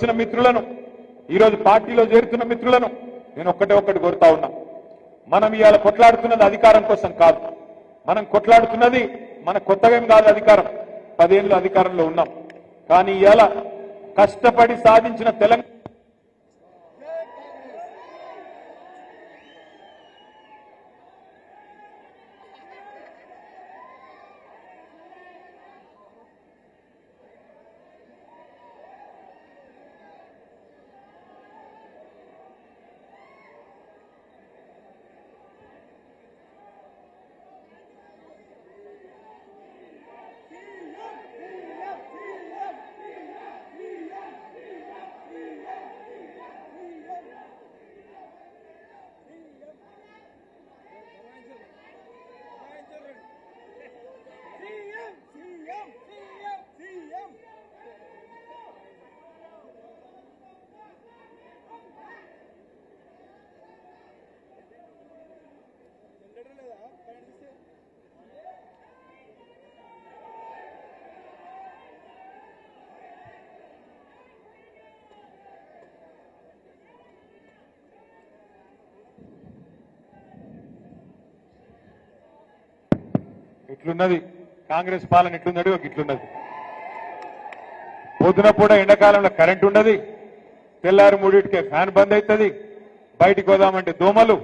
వచ్చిన మిత్రులను ఈరోజు పార్టీలో చేరుతున్న మిత్రులను నేను ఒక్కటి కోరుతా ఉన్నా. మనం ఇవాళ కొట్లాడుతున్నది అధికారం కోసం కాదు. మనం కొట్లాడుతున్నది మన కొత్తగా ఏం కాదు అధికారం. 10 ఏళ్ళు అధికారంలో ఉన్నాం. కానీ ఇవాళ కష్టపడి సాధించిన తెలంగాణ ఇట్లున్నది. కాంగ్రెస్ పాలన ఇట్లున్నది, ఒక ఇట్లున్నది. పొద్దున పూట ఎండాకాలంలో కరెంట్ ఉండదు, తెల్లారి 3కే ఫ్యాన్ బంద్ అవుతుంది, బయటికి పోదామంటే దోమలు,